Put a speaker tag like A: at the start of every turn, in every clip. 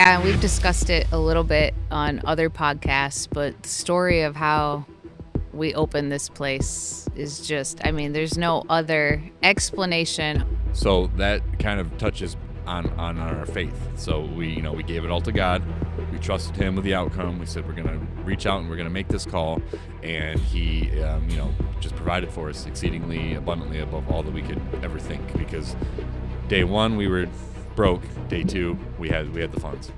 A: Yeah, we've discussed it a little bit on other podcasts, but the story of how we opened this place is just, there's no other explanation.
B: So that kind of touches on our faith. So we gave it all to God. We trusted Him with the outcome. We said we're going to reach out and we're going to make this call, and He, just provided for us exceedingly abundantly above all that we could ever think. Because day one we were broke. Day two we had the funds.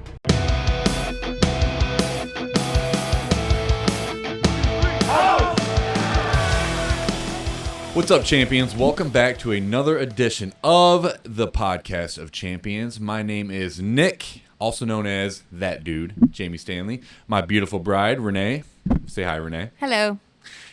B: What's up, champions? Welcome back to another edition of the Podcast of Champions. My name is Nick, also known as That Dude, Jamie Stanley. My beautiful bride, Renee. Say hi, Renee.
A: Hello.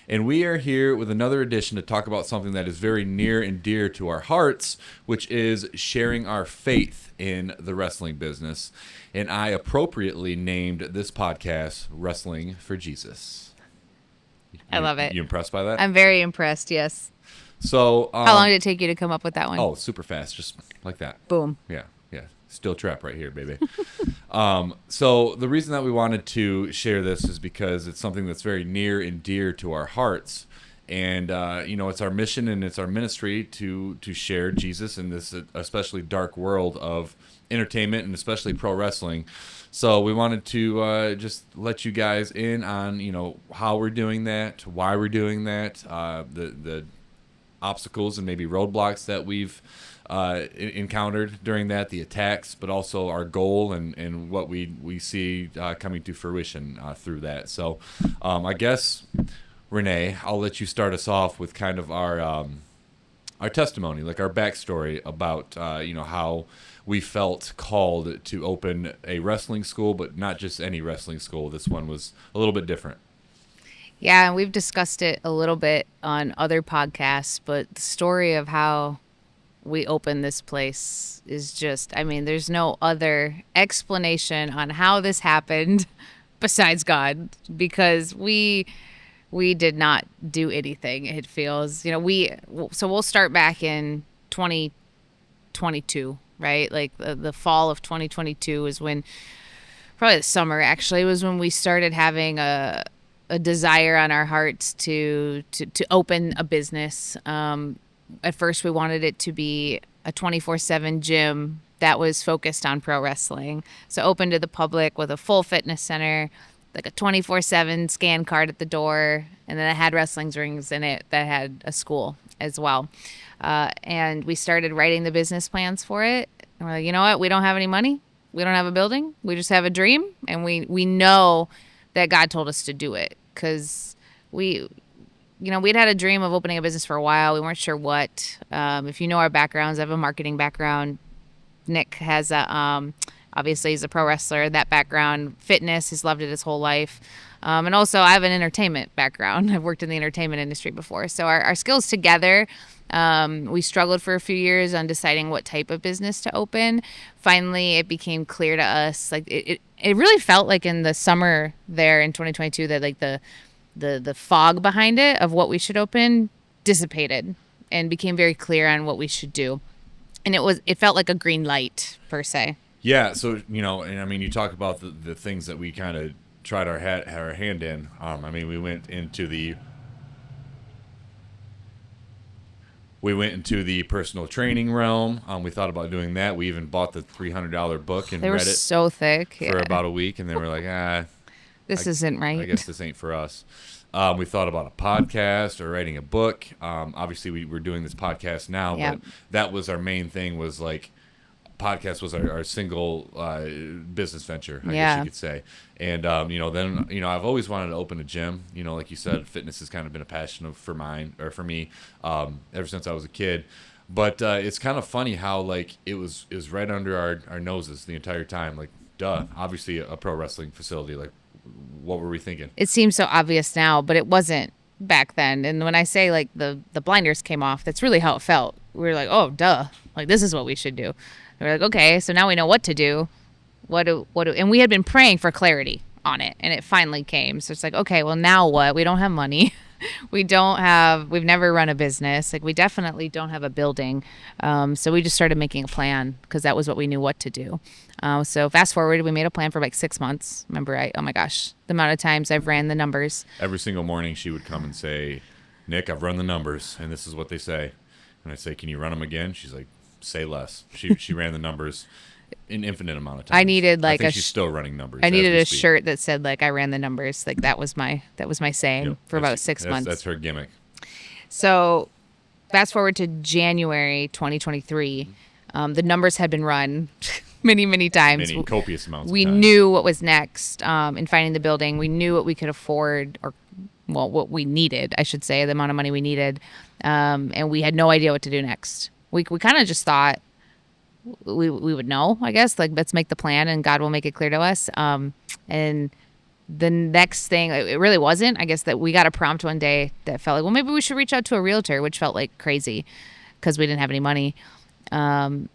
B: And we are here with another edition to talk about something that is very near and dear to our hearts, which is sharing our faith in the wrestling business. And I appropriately named this podcast Wrestling for Jesus.
A: I love it.
B: You impressed by that?
A: I'm very impressed, yes.
B: So,
A: how long did it take you to come up with that one?
B: Oh, super fast, just like that.
A: Boom.
B: Yeah. Steel trap right here, baby. So the reason that we wanted to share this is because it's something that's very near and dear to our hearts. And, it's our mission and it's our ministry to share Jesus in this especially dark world of entertainment and especially pro wrestling. So we wanted to just let you guys in on, how we're doing that, why we're doing that, the obstacles and maybe roadblocks that we've encountered during that, the attacks, but also our goal and what we see coming to fruition through that. So I guess, Renee, I'll let you start us off with kind of our testimony, like our backstory about, how we felt called to open a wrestling school, but not just any wrestling school. This one was a little bit different.
A: Yeah, and we've discussed it a little bit on other podcasts, but the story of how we opened this place is just, there's no other explanation on how this happened besides God, because we did not do anything, it feels. So we'll start back in 2022, right? Like the fall of 2022 is when, probably the summer actually, was when we started having a desire on our hearts to open a business. At first, we wanted it to be a 24/7 gym that was focused on pro wrestling. So open to the public with a full fitness center, like a 24/7 scan card at the door, and then it had wrestling rings in it that had a school as well. And we started writing the business plans for it. And we're like, you know what? We don't have any money. We don't have a building. We just have a dream. And we know that God told us to do it, because we'd had a dream of opening a business for a while. We weren't sure what. If you know our backgrounds, I have a marketing background. Nick has obviously he's a pro wrestler. That background, fitness, he's loved it his whole life. And also I have an entertainment background. I've worked in the entertainment industry before. So our skills together, we struggled for a few years on deciding what type of business to open. Finally, it became clear to us, like it really felt like in the summer there in 2022 that like the fog behind it of what we should open dissipated and became very clear on what we should do. And it felt like a green light per se.
B: Yeah. So, you talk about the things that we kind of tried our hand in. We went into the personal training realm. We thought about doing that. We even bought the $300 book and
A: read it
B: so
A: thick
B: for about a week, and then we're like,
A: this isn't right.
B: I guess this ain't for us. We thought about a podcast or writing a book. Obviously, we're doing this podcast now, but that was our main thing. Was like, podcast was our single business venture, I guess you could say. And then I've always wanted to open a gym. Like you said, fitness has kind of been a passion for me ever since I was a kid. But it's kind of funny how like it was right under our noses the entire time. Like, obviously a pro wrestling facility. Like, what were we thinking?
A: It seems so obvious now, but it wasn't back then. And when I say like the blinders came off, that's really how it felt. We were like, oh, duh. Like, this is what we should do. And we're like, okay, so now we know what to do. And we had been praying for clarity on it, and it finally came. So it's like, okay, well, now what? We don't have money. we've never run a business. Like we definitely don't have a building. So we just started making a plan because that was what we knew what to do. So fast forward, we made a plan for like 6 months. Remember, oh my gosh, the amount of times I've ran the numbers.
B: Every single morning she would come and say, Nick, I've run the numbers and this is what they say. And I'd say, can you run them again? She's like, say less. She ran the numbers an infinite amount of times.
A: I needed like
B: I think she's still running numbers.
A: I needed a shirt that said like I ran the numbers. Like that was my saying for about 6 months.
B: That's her gimmick.
A: So fast forward to January 2023. The numbers had been run many times.
B: Many copious amounts.
A: We knew what was next in finding the building. We knew what we could afford, or what we needed, I should say, the amount of money we needed, and we had no idea what to do next. We kind of just thought we would know, I guess, like let's make the plan and God will make it clear to us. And the next thing, it really wasn't, I guess, that we got a prompt one day that felt like, well, maybe we should reach out to a realtor, which felt like crazy because we didn't have any money. And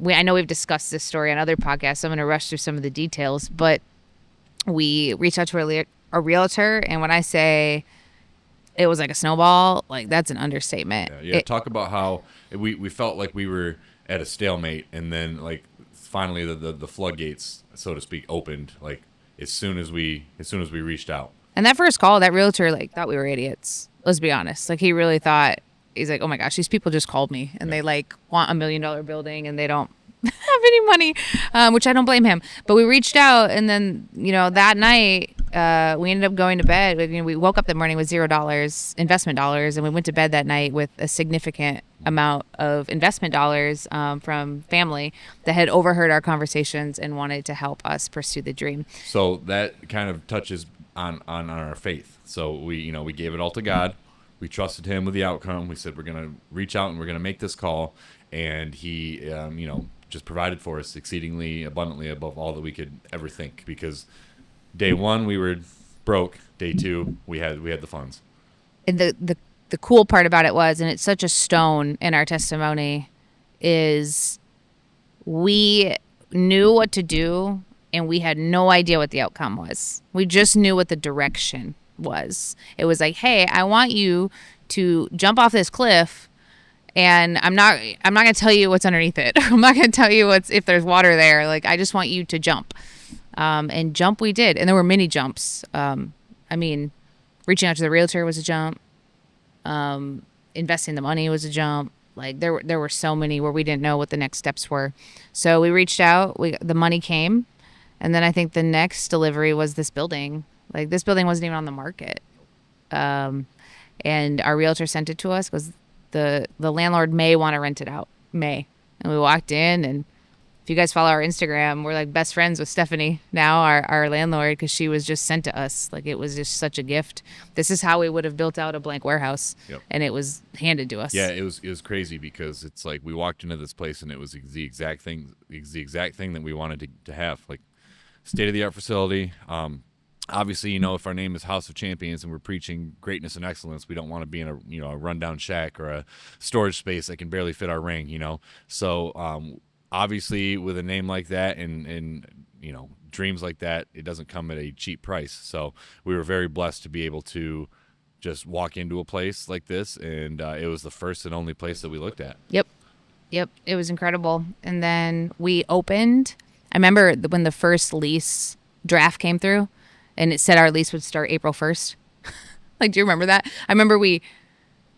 A: I know we've discussed this story on other podcasts, so I'm going to rush through some of the details, but we reached out to a realtor, and when I say it was like a snowball, like that's an understatement.
B: Yeah. Talk about how we felt like we were at a stalemate, and then like finally the floodgates, so to speak, opened like as soon as we reached out.
A: And that first call, that realtor like thought we were idiots. Let's be honest. Like he really thought, he's like, oh my gosh, these people just called me and they like want $1 million building and they don't have any money, which I don't blame him. But we reached out, and then that night we ended up going to bed. We woke up that morning with $0 investment dollars, and we went to bed that night with a significant amount of investment dollars from family that had overheard our conversations and wanted to help us pursue the dream.
B: So that kind of touches on our faith. So we gave it all to God. We trusted him with the outcome. We said we're going to reach out and we're going to make this call, and he just provided for us exceedingly abundantly above all that we could ever think, because day one we were broke, day two we had the funds.
A: And the cool part about it was, and it's such a stone in our testimony, is we knew what to do and we had no idea what the outcome was. We just knew what the direction was. It was like, hey, I want you to jump off this cliff, and I'm not going to tell you what's underneath it. I'm not going to tell you if there's water there. Like, I just want you to jump. And jump we did. And there were many jumps. Reaching out to the realtor was a jump. Investing the money was a jump. Like there were so many where we didn't know what the next steps were. So we reached out, the money came. And then I think the next delivery was this building. Like this building wasn't even on the market. And our realtor sent it to us because the landlord may want to rent it out. And we walked in, and if you guys follow our Instagram, we're like best friends with Stephanie now, our landlord, because she was just sent to us. Like it was just such a gift. This is how we would have built out a blank warehouse. Yep. And it was handed to us.
B: Yeah, it was crazy because it's like we walked into this place and it was the exact thing that we wanted to have, like state of the art facility. Obviously, if our name is House of Champions and we're preaching greatness and excellence, we don't want to be in a rundown shack or a storage space that can barely fit our ring. So obviously, with a name like that and dreams like that, it doesn't come at a cheap price. So we were very blessed to be able to just walk into a place like this, and it was the first and only place that we looked at.
A: Yep, it was incredible. And then we opened. I remember when the first lease draft came through, and it said our lease would start April 1st. Like, do you remember that? I remember we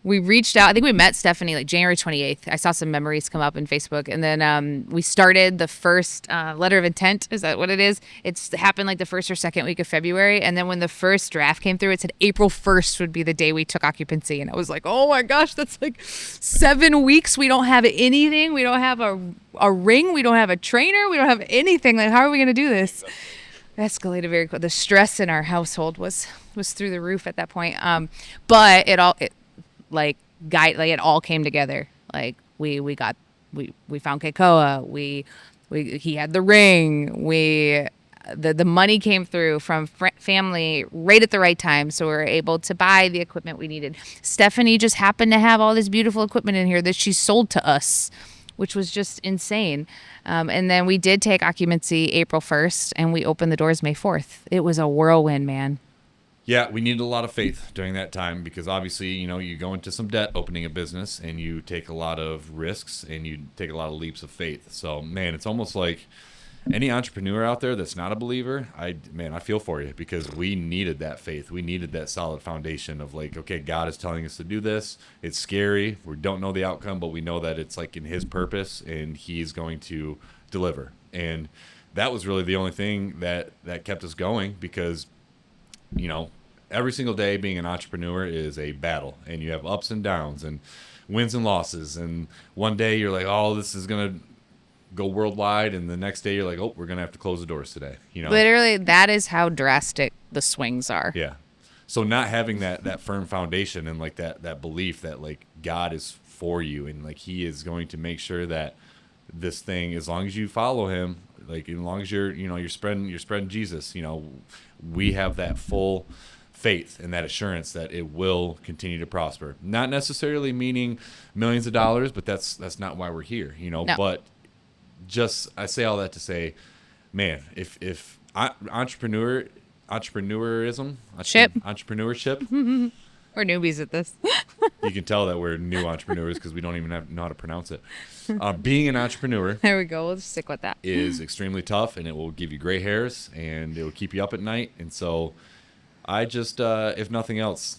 A: reached out. I think we met Stephanie like January 28th. I saw some memories come up in Facebook. And then we started the first letter of intent. Is that what it is? It's happened like the first or second week of February. And then when the first draft came through, it said April 1st would be the day we took occupancy. And I was like, oh my gosh, that's like 7 weeks. We don't have anything. We don't have a ring. We don't have a trainer. We don't have anything. Like, how are we going to do this? Escalated very quickly. The stress in our household was through the roof at that point. But it all came together. Like we found Keikoa. He had the ring. The money came through from family right at the right time, so we were able to buy the equipment we needed. Stephanie just happened to have all this beautiful equipment in here that she sold to us, which was just insane. And then we did take occupancy April 1st, and we opened the doors May 4th. It was a whirlwind, man.
B: Yeah, we needed a lot of faith during that time because obviously, you go into some debt opening a business and you take a lot of risks and you take a lot of leaps of faith. So, man, it's almost like any entrepreneur out there that's not a believer, I feel for you because we needed that faith. We needed that solid foundation of like, okay, God is telling us to do this. It's scary. We don't know the outcome, but we know that it's like in his purpose and he's going to deliver. And that was really the only thing that kept us going because every single day being an entrepreneur is a battle and you have ups and downs and wins and losses. And one day you're like, oh, this is going to go worldwide. And the next day you're like, oh, we're going to have to close the doors today.
A: Literally, that is how drastic the swings are.
B: Yeah. So not having that firm foundation and like that belief that like God is for you and like he is going to make sure that this thing, as long as you follow him, like as long as you're spreading Jesus, we have that full faith and that assurance that it will continue to prosper. Not necessarily meaning millions of dollars, but that's not why we're here,
A: No.
B: But just I say all that to say, man, if entrepreneurship,
A: We're newbies at this.
B: you can tell that we're new entrepreneurs because we don't even know how to pronounce it. Being an entrepreneur
A: There we go. We'll just stick with that.
B: is extremely tough, and it will give you gray hairs, and it will keep you up at night. And so I just, if nothing else,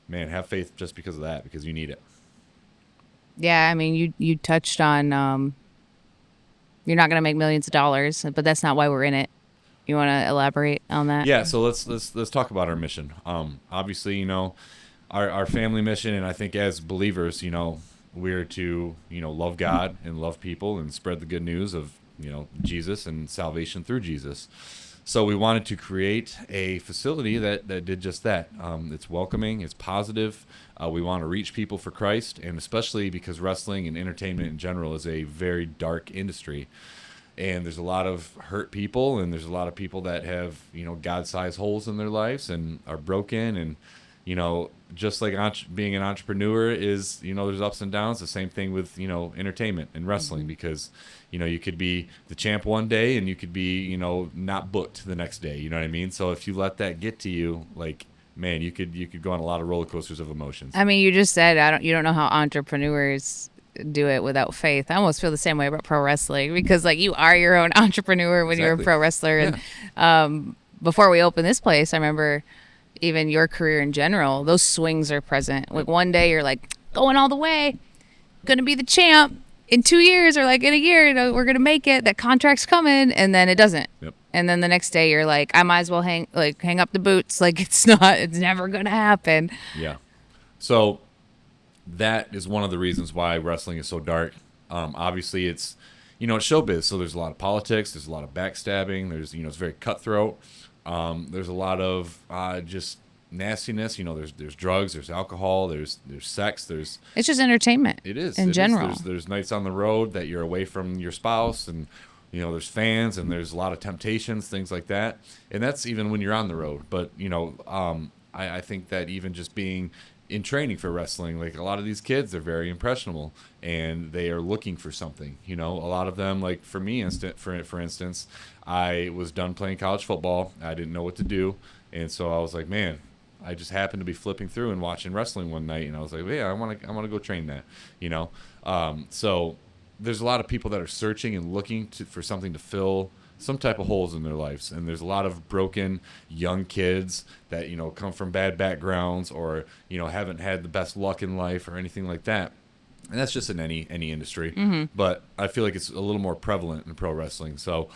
B: man, have faith just because of that, because you need it.
A: Yeah, I mean, you touched on you're not going to make millions of dollars, but that's not why we're in it. You want to elaborate on that?
B: Yeah, so let's talk about our mission. Obviously, our family mission, and I think as believers, we're to love God and love people and spread the good news of Jesus and salvation through Jesus. So we wanted to create a facility that did just that. It's welcoming, it's positive. We want to reach people for Christ, and especially because wrestling and entertainment in general is a very dark industry. And there's a lot of hurt people, and there's a lot of people that have, God-sized holes in their lives and are broken. And, just like being an entrepreneur is, there's ups and downs. The same thing with, entertainment and wrestling, because, you could be the champ one day and you could be, not booked the next day. You know what I mean? So if you let that get to you, like, man, you could go on a lot of roller coasters of emotions.
A: I mean, you just said you don't know how entrepreneurs do it without faith. I almost feel the same way about pro wrestling because like you are your own entrepreneur when you're a pro wrestler.
B: Yeah.
A: And before we opened this place, I remember even your career in general, those swings are present. Like one day you're like going all the way, going to be the champ in 2 years or like in a year, we're going to make it. That contract's coming. And then it doesn't.
B: Yep.
A: And then the next day you're like, I might as well hang up the boots. Like it's never going to happen.
B: Yeah. So that is one of the reasons why wrestling is so dark. Obviously, it's it's showbiz, so there's a lot of politics, there's a lot of backstabbing, there's it's very cutthroat. There's a lot of just nastiness. There's drugs, there's alcohol, there's sex,
A: It's just entertainment.
B: it is
A: in
B: it
A: general.
B: is. There's nights on the road that you're away from your spouse, and there's fans, and there's a lot of temptations, things like that. And that's even when you're on the road. But I think that even just being in training for wrestling, like a lot of these kids are very impressionable and they are looking for something. A lot of them, like for me, for instance, I was done playing college football. I didn't know what to do, and so I was like, man, I just happened to be flipping through and watching wrestling one night, and I was like, yeah, I want to go train that. So there's a lot of people that are searching and looking for something to fill some type of holes in their lives, and there's a lot of broken young kids that come from bad backgrounds or haven't had the best luck in life or anything like that, and that's just in any industry.
A: Mm-hmm.
B: But I feel like it's a little more prevalent in pro wrestling. So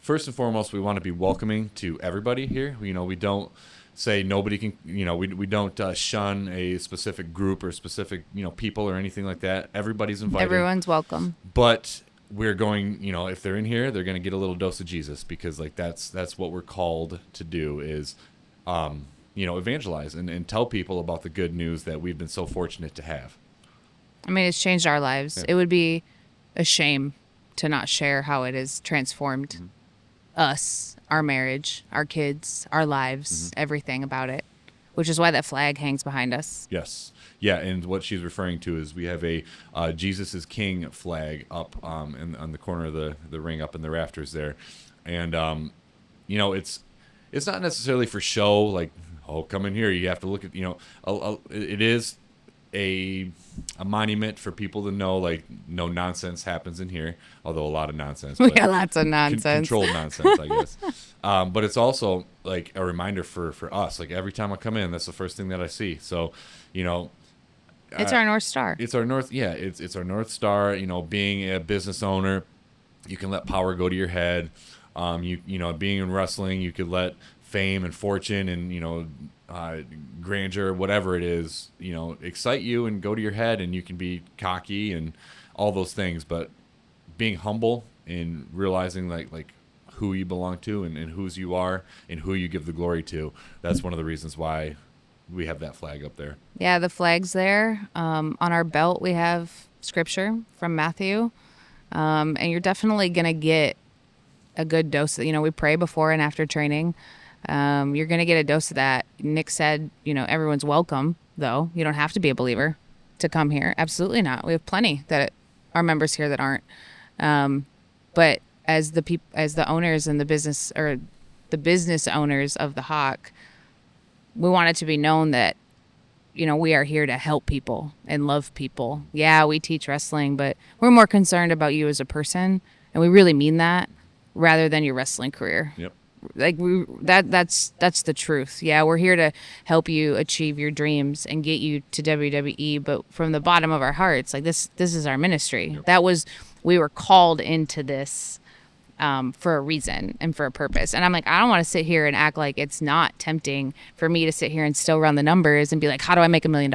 B: first and foremost, we want to be welcoming to everybody here. We don't say nobody can, we don't shun a specific group or specific people or anything like that. Everybody's invited,
A: Everyone's welcome.
B: but we're going, if they're in here, they're going to get a little dose of Jesus, because like that's what we're called to do is, evangelize and tell people about the good news that we've been so fortunate to have.
A: I mean, it's changed our lives.
B: Yeah.
A: It would be a shame to not share how it has transformed us, our marriage, our kids, our lives, everything about it, which is why that flag hangs behind us.
B: Yes. Yeah, and what she's referring to is we have a Jesus is King flag up on the corner of the ring up in the rafters there. And, it's it's not necessarily for show. Like, oh, come in here. You have to look at, it is a monument for people to know, like, no nonsense happens in here, although a lot of nonsense.
A: We
B: But
A: got lots of nonsense.
B: controlled nonsense, I guess. But it's also like a reminder for us. Like, every time I come in, that's the first thing that I see. So,
A: It's our North Star.
B: it's our it's our North Star. Being a business owner, you can let power go to your head. Being in wrestling, you could let fame and fortune and grandeur, whatever it is, excite you and go to your head, and you can be cocky and all those things. But being humble and realizing like who you belong to and whose you are and who you give the glory to, that's one of the reasons why we have that flag up there.
A: Yeah, the flag's there. On our belt, we have scripture from Matthew. And you're definitely going to get a good dose. We pray before and after training. You're going to get a dose of that. Nick said, everyone's welcome, though. You don't have to be a believer to come here. Absolutely not. We have plenty that are members here that aren't. But as the owners and the business owners of the HOC, we want it to be known that, we are here to help people and love people. Yeah, we teach wrestling, but we're more concerned about you as a person, and we really mean that, rather than your wrestling career.
B: Yep.
A: Like that's the truth. Yeah, we're here to help you achieve your dreams and get you to WWE, but from the bottom of our hearts, like this is our ministry. Yep. We were called into this for a reason and for a purpose. And I'm like, I don't want to sit here and act like it's not tempting for me to sit here and still run the numbers and be like, how do I make $1 million?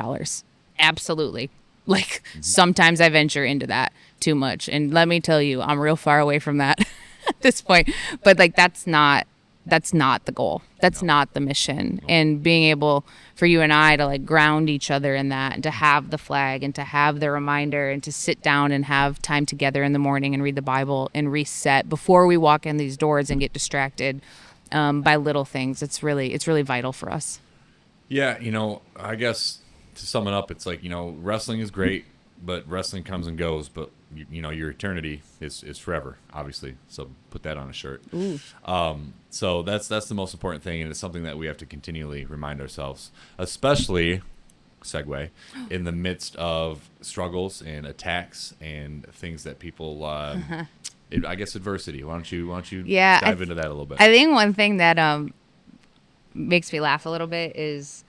A: Absolutely. Like, sometimes I venture into that too much. And let me tell you, I'm real far away from that at this point. But like, that's not the goal. That's not the mission. And being able for you and I to like ground each other in that, and to have the flag, and to have the reminder, and to sit down and have time together in the morning and read the Bible and reset before we walk in these doors and get distracted by little things. It's really vital for us.
B: Yeah. I guess to sum it up, it's like, wrestling is great, but wrestling comes and goes, but your eternity is forever, obviously. So put that on a shirt. So that's the most important thing, and it's something that we have to continually remind ourselves, especially segue in the midst of struggles and attacks and things that people I guess adversity. Why don't you dive into that a little bit?
A: I think one thing that makes me laugh a little bit is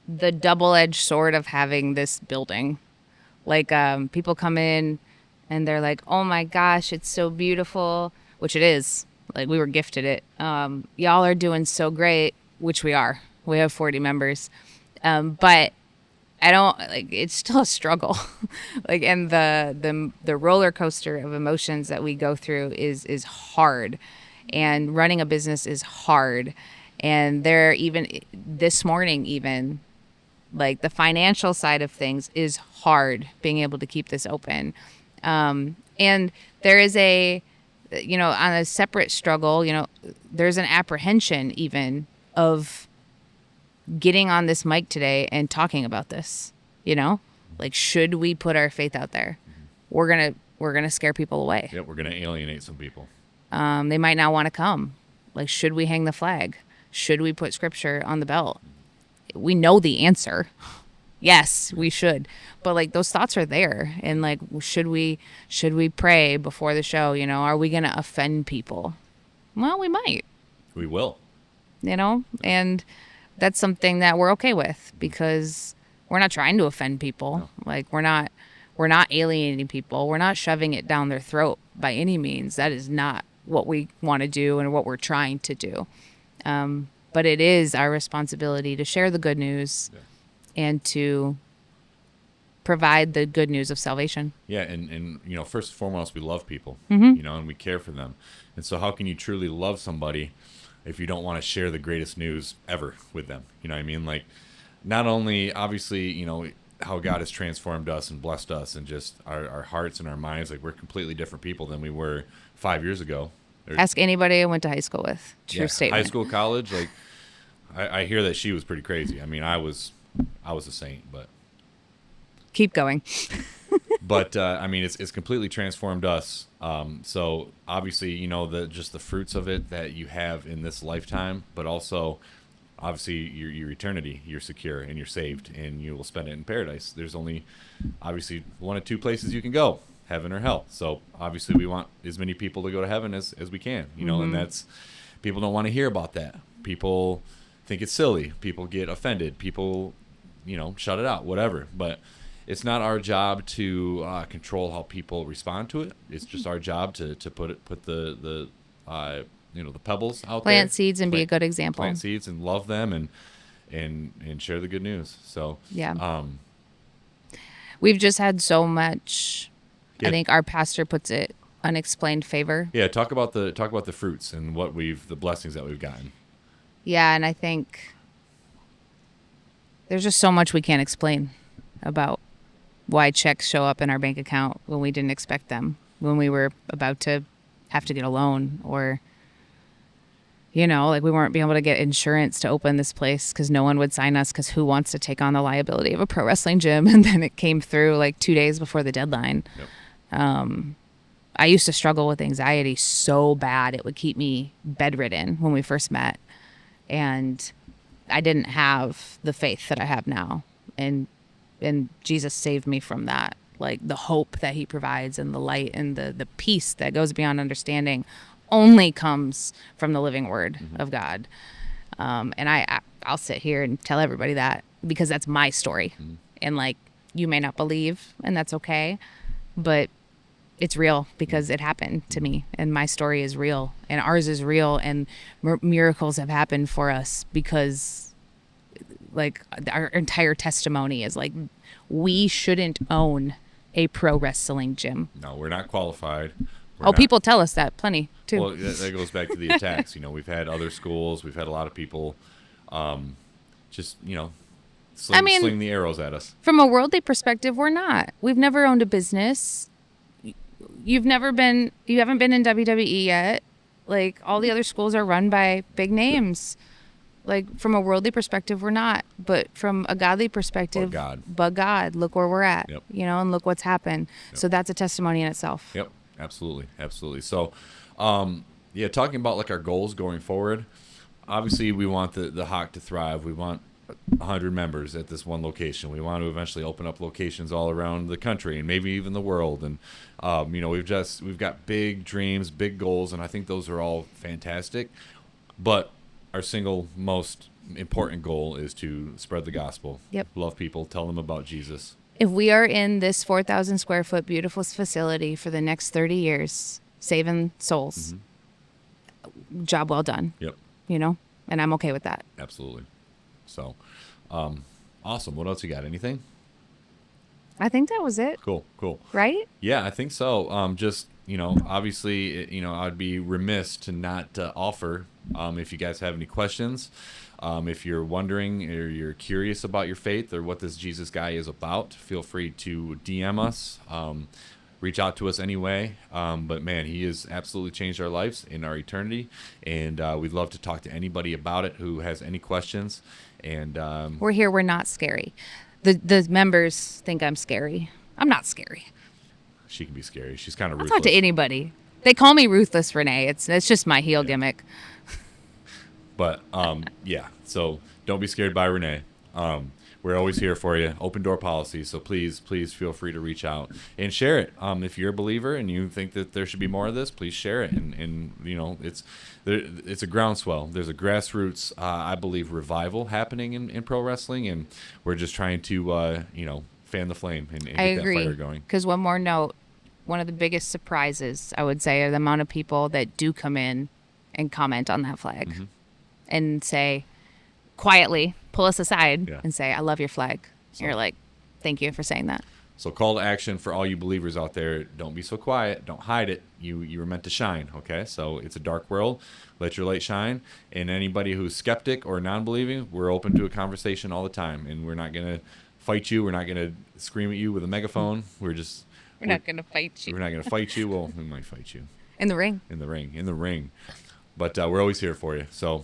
A: the double-edged sword of having this building. Like, people come in and they're like, oh my gosh, it's so beautiful, which it is. Like, we were gifted it. Y'all are doing so great, which we are. We have 40 members. But I don't, like, it's still a struggle. Like, and the roller coaster of emotions that we go through is hard. And running a business is hard. And this morning, like, the financial side of things is hard, being able to keep this open. And there is on a separate struggle, there's an apprehension even of getting on this mic today and talking about this, like, should we put our faith out there? We're going to scare people away.
B: Yep. We're going to alienate some people.
A: They might not want to come. Like, should we hang the flag? Should we put scripture on the belt? We know the answer. Yes, we should. But like, those thoughts are there. And like, should we pray before the show? Are we going to offend people? Well, we might.
B: We will.
A: And that's something that we're okay with, because we're not trying to offend people. No. Like, we're not alienating people. We're not shoving it down their throat by any means. That is not what we want to do and what we're trying to do. But it is our responsibility to share the good news and to provide the good news of salvation.
B: Yeah, and first and foremost, we love people,
A: Mm-hmm.
B: And we care for them. And so how can you truly love somebody if you don't want to share the greatest news ever with them? You know what I mean? Like, not only, obviously, how God has transformed us and blessed us, and just our hearts and our minds. Like, we're completely different people than we were 5 years ago.
A: Ask anybody I went to high school with. True statement.
B: High school, college, like, I hear that she was pretty crazy. I mean, I was a saint, but
A: keep going.
B: But I mean, it's completely transformed us. So obviously, just the fruits of it that you have in this lifetime, but also obviously your eternity, you're secure and you're saved, and you will spend it in paradise. There's only obviously one of two places you can go: heaven or hell. So obviously, we want as many people to go to heaven as we can. And that's, people don't want to hear about that. People think it's silly. People get offended. People, shut it out, whatever. But it's not our job to control how people respond to it. It's just our job to put the the pebbles out there.
A: Plant seeds and be a good example.
B: Plant seeds and love them and share the good news. So
A: yeah. We've just had so much.
B: Yeah.
A: I think our pastor puts it, unexplained favor.
B: Yeah, talk about the fruits and the blessings that we've gotten.
A: Yeah, and I think there's just so much we can't explain about why checks show up in our bank account when we didn't expect them, when we were about to have to get a loan, or like we weren't being able to get insurance to open this place because no one would sign us, because who wants to take on the liability of a pro wrestling gym? And then it came through like 2 days before the deadline.
B: Yep.
A: I used to struggle with anxiety so bad it would keep me bedridden when we first met, and I didn't have the faith that I have now, and Jesus saved me from that. Like the hope that he provides and the light and the peace that goes beyond understanding only comes from the living word of God. And I'll sit here and tell everybody that, because that's my story. And like, you may not believe, and that's okay, but it's real because it happened to me, and my story is real, and ours is real, and miracles have happened for us because like our entire testimony is like, we shouldn't own a pro wrestling gym.
B: No, we're not qualified.
A: People tell us that plenty too.
B: Well, that goes back to the attacks. We've had other schools. We've had a lot of people sling the arrows at us.
A: From a worldly perspective, we're not. We've never owned a business. You haven't been in WWE yet. Like, all the other schools are run by big names. Like, from a worldly perspective, we're not. But from a godly perspective, but God, look where we're at.
B: Yep.
A: And look what's happened.
B: Yep.
A: So that's a testimony in itself.
B: Yep, absolutely. So, talking about like our goals going forward. Obviously, we want the HOC to thrive. We want 100 members at this one location. We want to eventually open up locations all around the country and maybe even the world. And we've got big dreams, big goals, and I think those are all fantastic. But our single most important goal is to spread the gospel.
A: Yep.
B: Love people, tell them about Jesus.
A: If we are in this 4,000 square foot beautiful facility for the next 30 years, saving souls, job well done.
B: Yep.
A: And I'm okay with that.
B: Absolutely. So, awesome. What else you got? Anything?
A: I think that was it.
B: Cool.
A: Right?
B: Yeah, I think so. Obviously, I'd be remiss to not offer, if you guys have any questions, if you're wondering or you're curious about your faith or what this Jesus guy is about, feel free to DM us, reach out to us anyway. But man, he has absolutely changed our lives in our eternity, and we'd love to talk to anybody about it who has any questions. And
A: we're here. We're not scary. The members think I'm scary. I'm not scary.
B: She can be scary. She's kind of
A: I'll
B: ruthless.
A: talk to anybody. They call me Ruthless Renee. It's just my heel gimmick.
B: But so don't be scared by Renee. We're always here for you. Open door policy. So please feel free to reach out and share it. If you're a believer and you think that there should be more of this, please share it. And it's a groundswell. There's a grassroots, I believe, revival happening in pro wrestling, and we're just trying to fan the flame and get that fire going.
A: Because one more note, one of the biggest surprises, I would say, are the amount of people that do come in and comment on that flag and say, quietly, pull us aside and say, I love your flag. So, you're like, thank you for saying that.
B: So call to action for all you believers out there. Don't be so quiet. Don't hide it. You were meant to shine, okay? So it's a dark world. Let your light shine. And anybody who's skeptic or non-believing, we're open to a conversation all the time. And we're not going to fight you. We're not going to scream at you with a megaphone. We're
A: not going to fight you.
B: We're not going to fight you. Well, we might fight you.
A: In the ring.
B: In the ring. But we're always here for you. So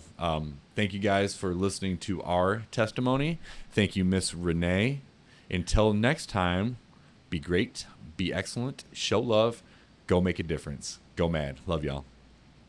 B: thank you guys for listening to our testimony. Thank you, Miss Renee. Until next time, be great, be excellent, show love, go make a difference. Go mad. Love y'all.